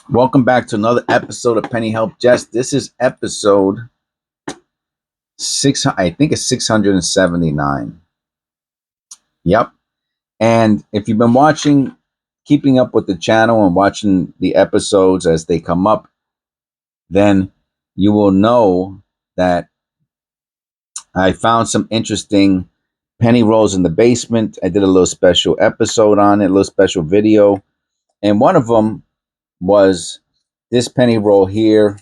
Welcome back to another episode of Penny Help Jess. This is episode 6. I think it's 679. Yep. And if you've been keeping up with the channel and watching the episodes as they come up, then you will know that I found some interesting penny rolls in the basement. I did a little special episode on it, a little special video. And one of them was this penny roll here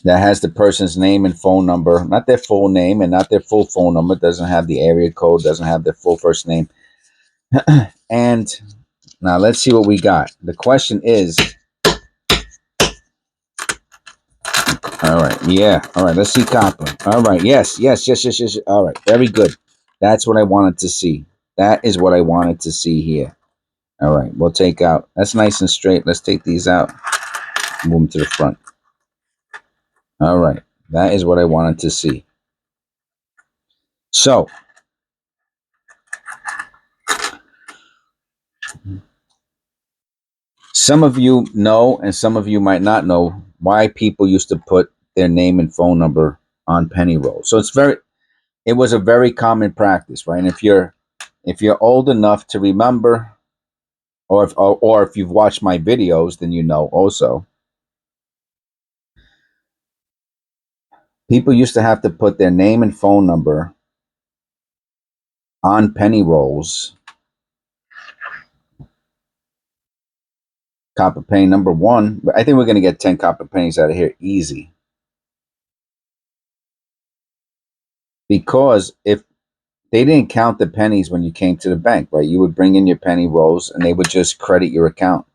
that has the person's name and phone number, not their full name and not their full phone number. It doesn't have the area code, doesn't have their full first name. And now let's see what we got. The question is, all right, yeah, all right, let's see copper. All right, yes. All right, very good. That's what I wanted to see. That is what I wanted to see here. All right, we'll take out. That's nice and straight. Let's take these out. Move them to the front. All right, that is what I wanted to see. So, some of you know, and some of you might not know why people used to put their name and phone number on penny rolls. So it was a very common practice, right? And if you're old enough to remember, or if you've watched my videos, then you know also. People used to have to put their name and phone number on penny rolls. Copper penny number 1. I think we're going to get 10 copper pennies out of here easy. Because if they didn't count the pennies when you came to the bank, right? You would bring in your penny rolls and they would just credit your account.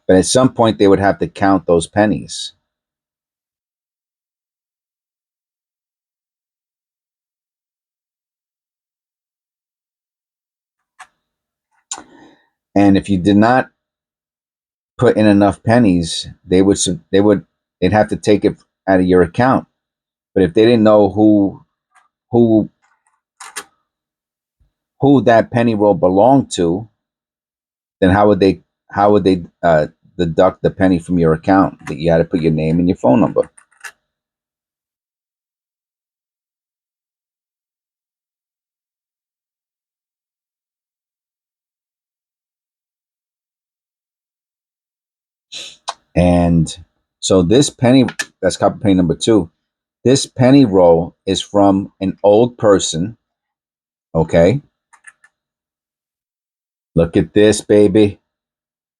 But at some point, they would have to count those pennies. And if you did not put in enough pennies, they'd have to take it out of your account. But if they didn't know who that penny roll belonged to, then how would they deduct the penny from your account? That you had to put your name and your phone number. And so this penny, that's copper penny number 2. This penny roll is from an old person. Okay. Look at this, baby.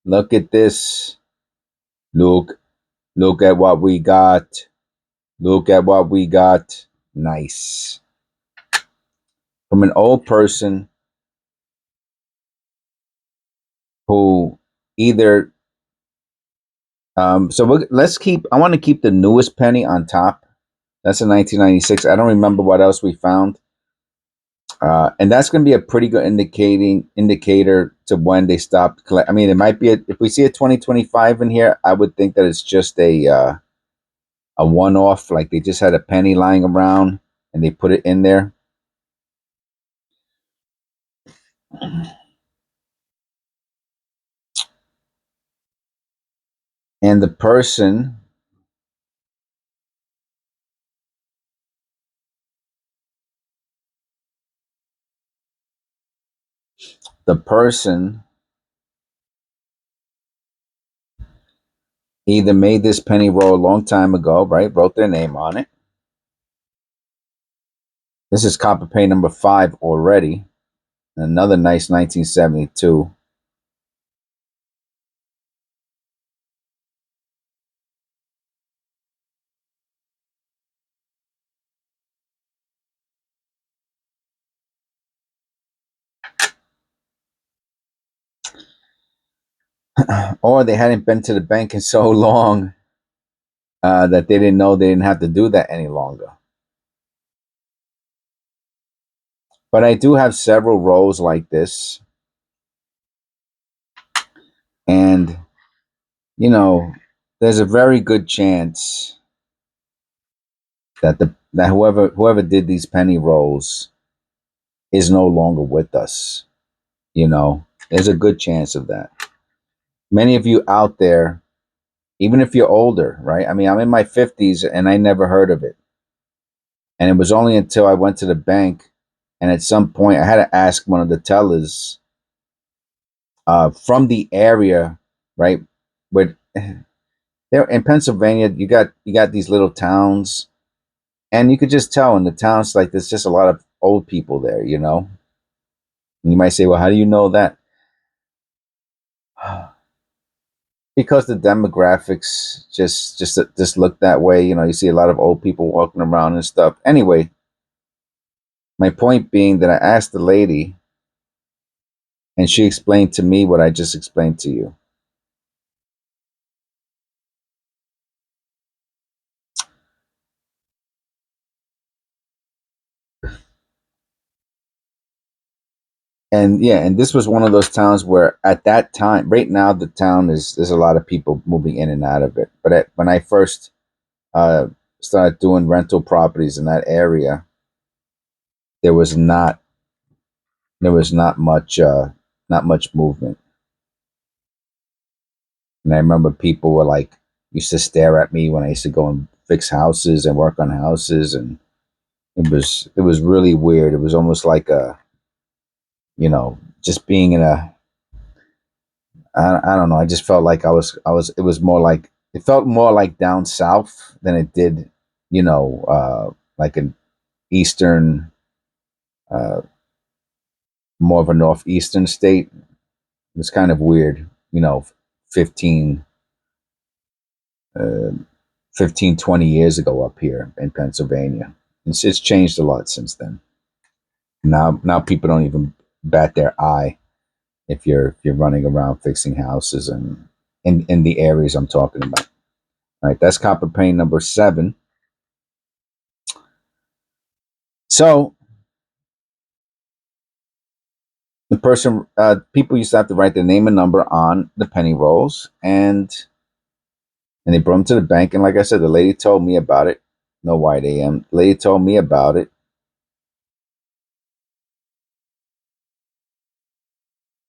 Look at this. Look at what we got. Look at what we got. Nice. From an old person who either I want to keep the newest penny on top. That's a 1996. I don't remember what else we found. And that's going to be a pretty good indicator to when they stopped collecting. I mean, it might be if we see a 2025 in here, I would think that it's just a one-off, like they just had a penny lying around and they put it in there. And the person either made this penny roll a long time ago, right? Wrote their name on it. This is copper penny number 5 already. Another nice 1972. Or they hadn't been to the bank in so long that they didn't know they didn't have to do that any longer. But I do have several rolls like this. And, you know, there's a very good chance that whoever did these penny rolls is no longer with us. You know, there's a good chance of that. Many of you out there, even if you're older, right? I mean, I'm in my 50s and I never heard of it. And it was only until I went to the bank, and at some point I had to ask one of the tellers from the area, right? But there in Pennsylvania, you got these little towns, and you could just tell in the towns like there's just a lot of old people there, you know. And you might say, well, how do you know that? Because the demographics just look that way. You know, you see a lot of old people walking around and stuff. Anyway, my point being that I asked the lady, and she explained to me what I just explained to you. And yeah, and this was one of those towns where at that time, right now, the town is there's a lot of people moving in and out of it. But when I first uh, started doing rental properties in that area, there was not there was not much movement. And I remember people were like used to stare at me when I used to go and fix houses and work on houses, and it was really weird. It was almost like a just being in a I don't know. I just felt like I was. It was more like it felt more like down south than it did, like an eastern, uh, more of a northeastern state. It was kind of weird, 15, uh, 15, 20 years ago up here in Pennsylvania. It's changed a lot since then. Now people don't even bat their eye if you're running around fixing houses and in the areas I'm talking about. All right, that's copper pain number 7. So people used to have to write their name and number on the penny rolls, and they brought them to the bank. And like I said, the lady told me about it. No white AM. The lady told me about it.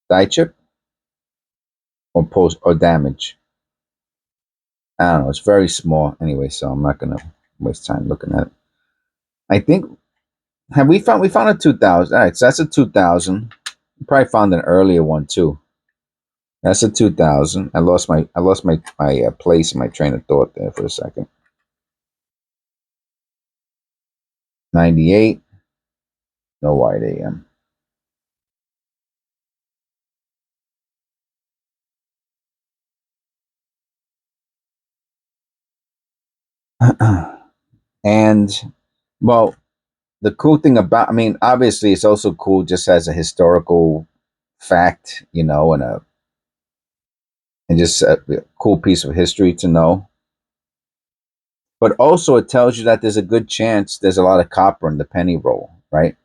Die chip or post or damage. I don't know. It's very small anyway, so I'm not gonna waste time looking at it. I think have we found a 2000. All right, so that's a 2000. We probably found an earlier one too. That's a 2000. I lost my place and my train of thought there for a second. 98. No white AM. And well, the cool thing about, I mean, obviously, it's also cool just as a historical fact, and just a cool piece of history to know. But also, it tells you that there's a good chance there's a lot of copper in the penny roll, right?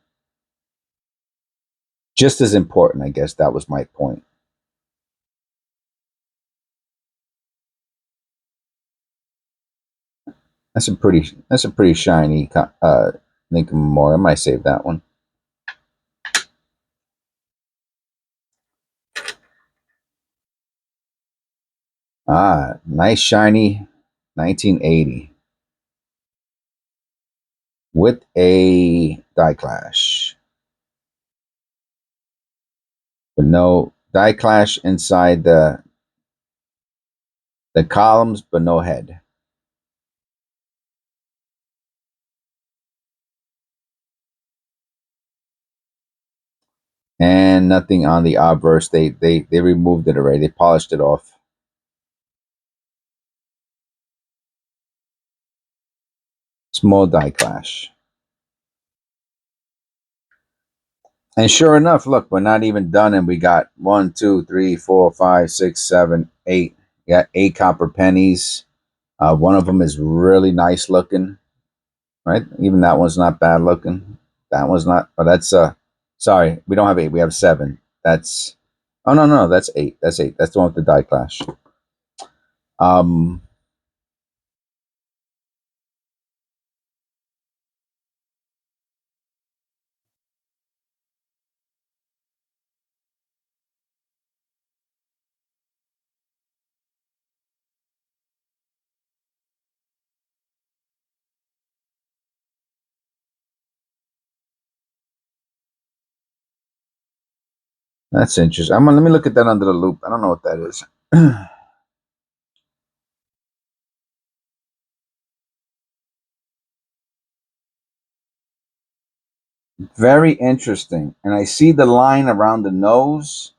Just as important, I guess that was my point. That's a pretty shiny Lincoln Memorial. I might save that one. Nice shiny 1980 with a die clash. But no die clash inside the columns, but no head. And nothing on the obverse. They removed it already. They polished it off. Small die clash. And sure enough, look, we're not even done, and we got one, two, three, four, five, six, seven, eight. We got 8 copper pennies. One of them is really nice looking, right? Even that one's not bad looking. That one's not. Oh, that's sorry, we don't have 8. We have 7. That's oh no no, that's 8. That's 8. That's the one with the die clash. Um, That's interesting. Let me look at that under the loop. I don't know what that is. Very interesting. And I see the line around the nose.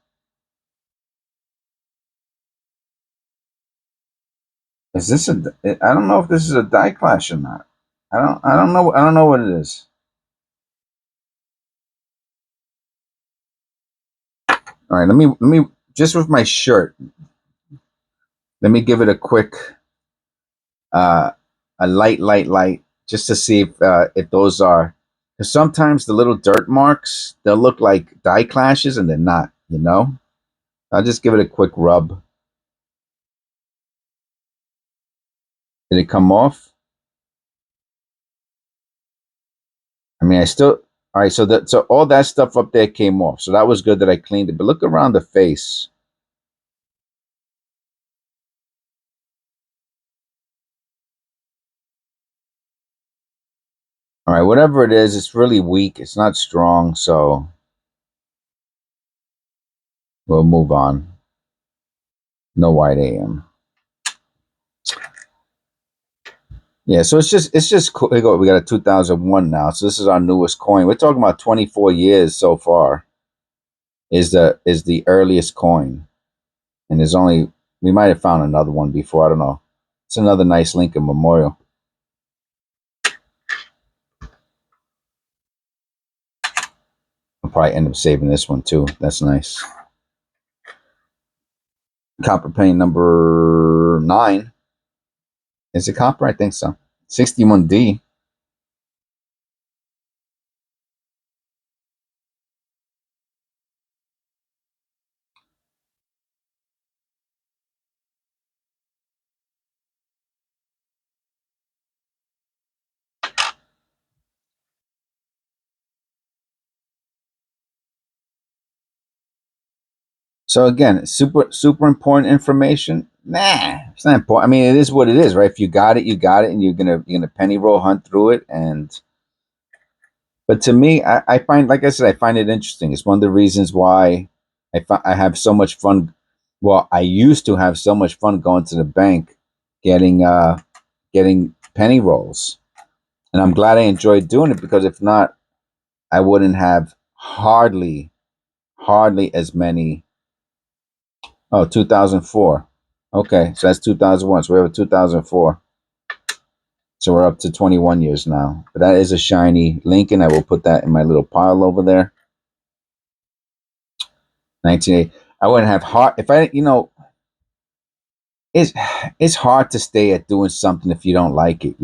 Is this a? I don't know if this is a dye clash or not. I don't know. I don't know what it is. All right. Let me just with my shirt. Let me give it a quick, uh, a light, just to see if those are. Because sometimes the little dirt marks they'll look like dye clashes and they're not. You know. I'll just give it a quick rub. Did it come off? I mean, I still. All right. So all that stuff up there came off. So that was good that I cleaned it. But look around the face. All right, whatever it is, it's really weak. It's not strong, so we'll move on. No white AM. Yeah, so it's just cool. We got a 2001 now, so this is our newest coin. We're talking about 24 years so far. Is the earliest coin, and there's only we might have found another one before. I don't know. It's another nice Lincoln Memorial. I'll probably end up saving this one too. That's nice. Copper penny number 9. Is it copper? I think so. 61D. So again, super important information. Nah, it's not important. I mean, it is what it is, right? If you got it, you got it, and you're gonna penny roll hunt through it. And but to me, I find, like I said, I find it interesting. It's one of the reasons why I have so much fun. Well, I used to have so much fun going to the bank, getting getting penny rolls, and I'm glad I enjoyed doing it because if not, I wouldn't have hardly as many. Oh, 2004. Okay, so that's 2001. So we have a 2004. So we're up to 21 years now. But that is a shiny Lincoln. I will put that in my little pile over there. 1980. I wouldn't have hard if I, it's it's hard to stay at doing something if you don't like it.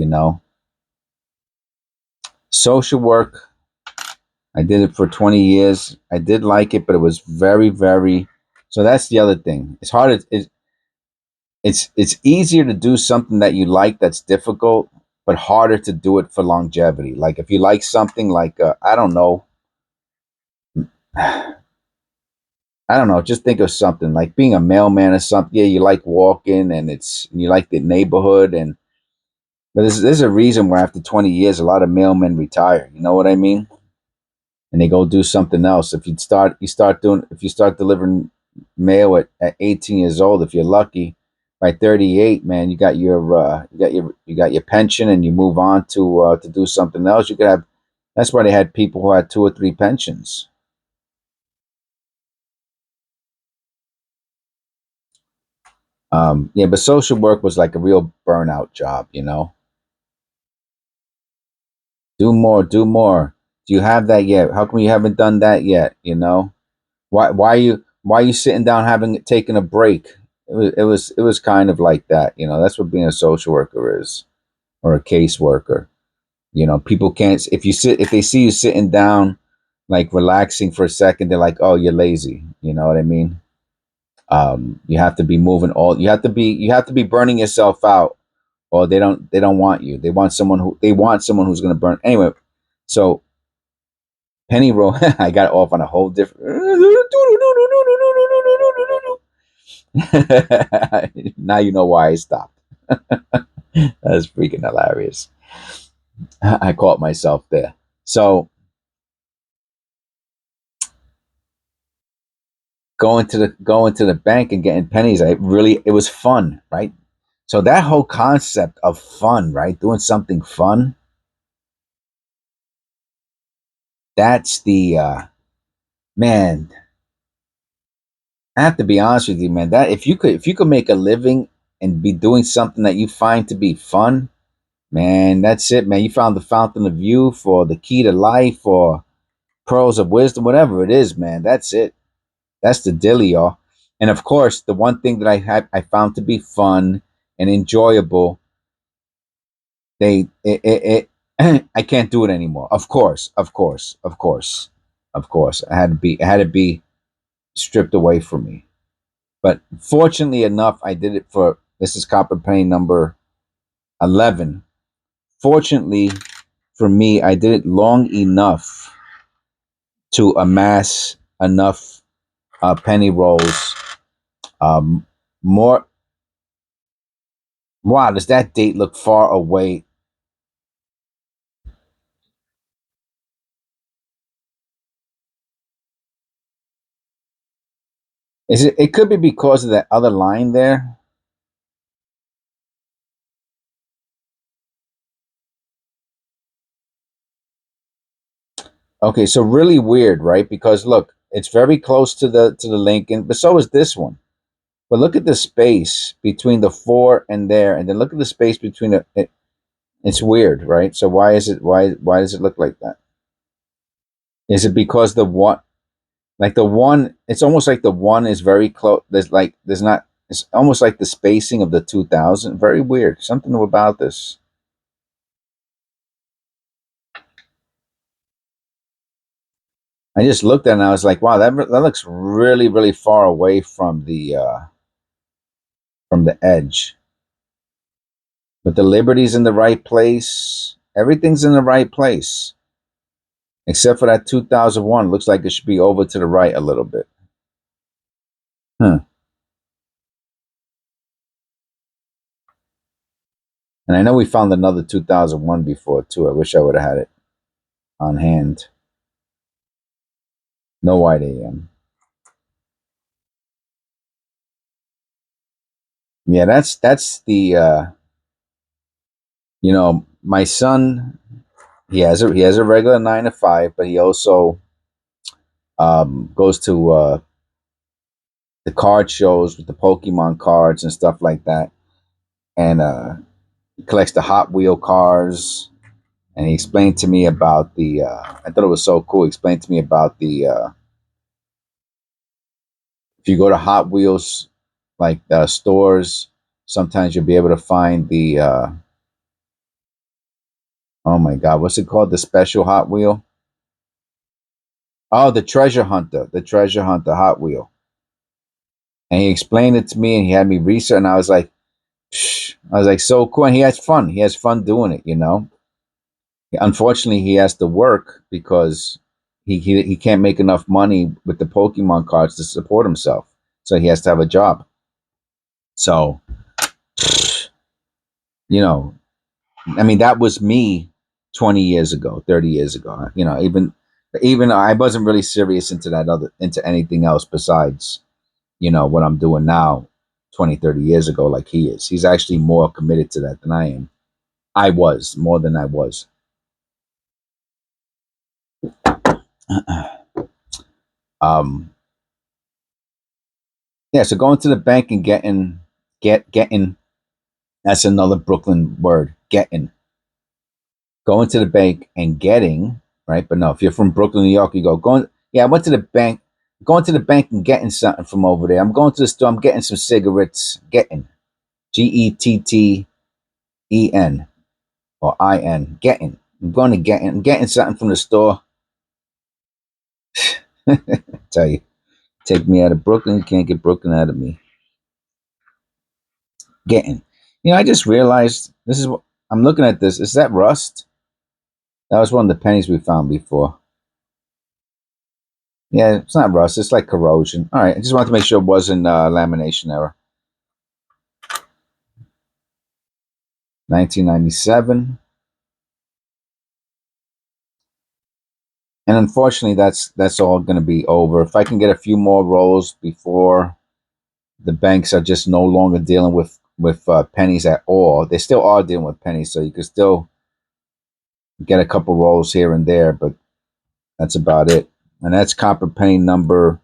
Social work, I did it for 20 years. I did like it, but it was very, very. So that's the other thing. It's hard. It's easier to do something that you like that's difficult, but harder to do it for longevity. Like if you like something like I don't know, I don't know, just think of something like being a mailman or something. Yeah, you like walking and you like the neighborhood and but there's a reason where after 20 years a lot of mailmen retire. You know what I mean? And they go do something else. If you start delivering mail at 18 years old, if you're lucky, by 38, man, you got your pension and you move on to do something else. You could have That's why they had people who had 2 or 3 pensions. Yeah, but social work was like a real burnout job. Do more, do more. Do you have that yet? How come you haven't done that yet? Why are you sitting down having taken a break? It was kind of like that. That's what being a social worker is, or a caseworker. People can't if they see you sitting down, like relaxing for a second, they're like, "Oh, you're lazy." You know what I mean? You have to be moving all. You have to be burning yourself out, or they don't want you. They want someone who's going to burn anyway. So penny roll, I got off on a whole different. Now you know why I stopped. That's freaking hilarious. I caught myself there. So going to the bank and getting pennies. It was fun, right? So that whole concept of fun, right? Doing something fun, that's the man, I have to be honest with you, man. That if you could make a living and be doing something that you find to be fun, man, that's it, man. You found the fountain of youth or the key to life or pearls of wisdom, whatever it is, man. That's it. That's the dealio. And of course, the one thing that I found to be fun and enjoyable, I can't do it anymore. Of course, of course, of course, of course. I had to be stripped away from me. But fortunately enough, I did it for this is copper penny number 11. Fortunately for me, I did it long enough to amass enough penny rolls. Um, more. Wow, does that date look far away? Is it? It could be because of that other line there. Okay, so really weird, right? Because look, it's very close to the Lincoln, but so is this one. But look at the space between the four and there, and then look at the space between it's weird, right? So why does it look like that? Is it because the one like the one it's almost like the one is very close there's not it's almost like the spacing of the 2000 very weird something about this. I just looked at it and I was like, wow, that looks really really far away from the edge. But the Liberty's in the right place. Everything's in the right place except for that 2001. Looks like it should be over to the right a little bit. Huh. And I know we found another 2001 before too. I wish I would have had it on hand. No white AM. Yeah, that's the my son, he has a regular 9 to 5, but he also goes to the card shows with the Pokemon cards and stuff like that. And he collects the Hot Wheel cars. And he explained to me about the I thought it was so cool. He explained to me about the if you go to Hot Wheels like stores, sometimes you'll be able to find the oh my god, what's it called? The special Hot Wheel? Oh, the Treasure Hunter Hot Wheel. And he explained it to me, and he had me research, and I was like, psh, I was like, so cool. And he has fun. He has fun doing it. Unfortunately, he has to work because he can't make enough money with the Pokemon cards to support himself. So he has to have a job. So you know, I mean, that was me 20 years ago, 30 years ago. Even I wasn't really serious into anything else besides what I'm doing now 20, 30 years ago like he is. He's actually more committed to that than I am. I was more than I was. um yeah, so going to the bank and getting that's another Brooklyn word, getting. Going to the bank and getting, right? But no, if you're from Brooklyn, New York, you go going, yeah, I went to the bank, going to the bank and getting something from over there. I'm going to the store, I'm getting some cigarettes, getting. Getten or in, getting. I'm going to getting, I'm getting something from the store. I tell you, take me out of Brooklyn, you can't get Brooklyn out of me. Getting. I just realized this is what I'm looking at this. Is that rust? That was one of the pennies we found before. Yeah, it's not rust. It's like corrosion. All right, I just wanted to make sure it wasn't lamination error. 1997. And unfortunately, that's all going to be over. If I can get a few more rolls before the banks are just no longer dealing with pennies at all. They still are dealing with pennies, so you can still get a couple rolls here and there, but that's about it. And that's copper penny number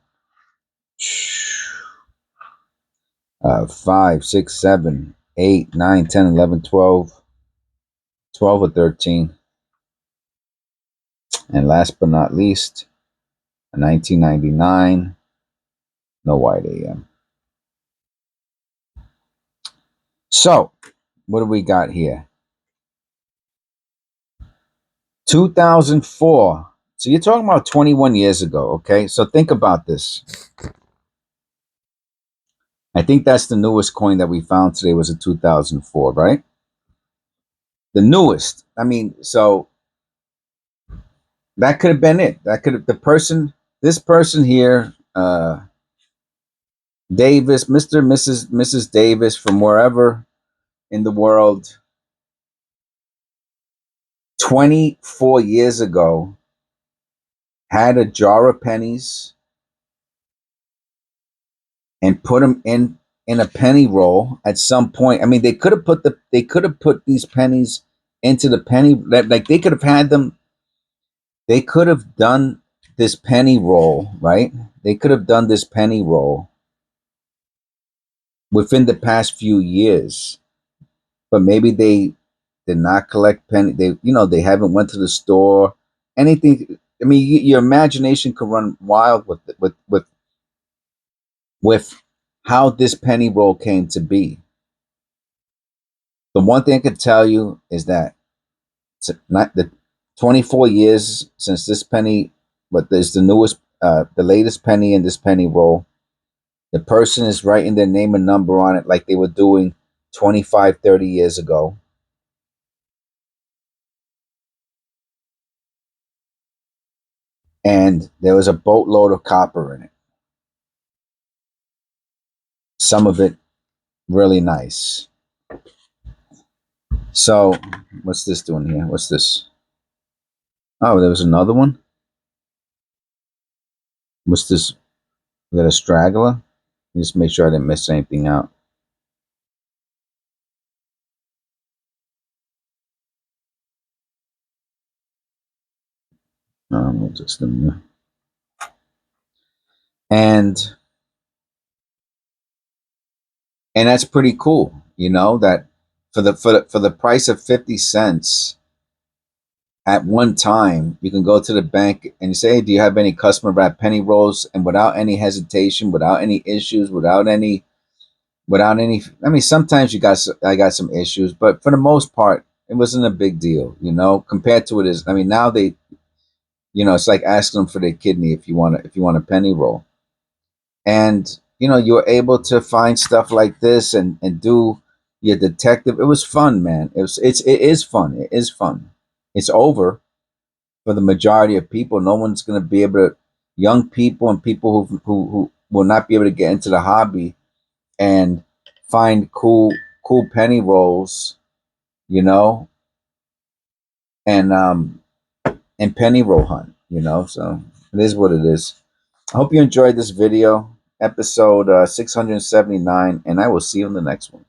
5, 6, 7, 8, 9, 10, 11, 12, 12 or 13. And last but not least, a 1999, no white AM. So, what do we got here? 2004. So you're talking about 21 years ago, okay? So think about this. I think that's the newest coin that we found today was a 2004, right? The newest. I mean, so that could have been it. That could have this person here, Davis, Mr. Mrs. Davis from wherever in the world, 24 years ago, had a jar of pennies and put them in a penny roll at some point. I mean, they could have put these pennies into the penny, like they could have had them. They could have done this penny roll, right? They could have done this penny roll within the past few years, but maybe they did not collect penny. They haven't went to the store. Anything. I mean, your imagination could run wild with how this penny roll came to be. The one thing I could tell you is that it's not the 24 years since this penny, but there's the latest penny in this penny roll. The person is writing their name and number on it like they were doing 25, 30 years ago. And there was a boatload of copper in it. Some of it really nice. So, what's this doing here? What's this? Oh, there was another one. What's this? We got a straggler. Just make sure I didn't miss anything out. Just and that's pretty cool. That for the price of 50 cents at one time, you can go to the bank and say, hey, do you have any customer wrap penny rolls? And without any hesitation, without any issues, I mean, sometimes I got some issues, but for the most part, it wasn't a big deal, compared to it is. I mean, now it's like asking them for their kidney if you want a penny roll. And you're able to find stuff like this and do your detective. It was fun, man. It is fun. It is fun. It's over for the majority of people. No one's going to be able to, young people and people who will not be able to get into the hobby and find cool penny rolls, you know, and penny roll hunt, so it is what it is. I hope you enjoyed this video, episode 679, and I will see you in the next one.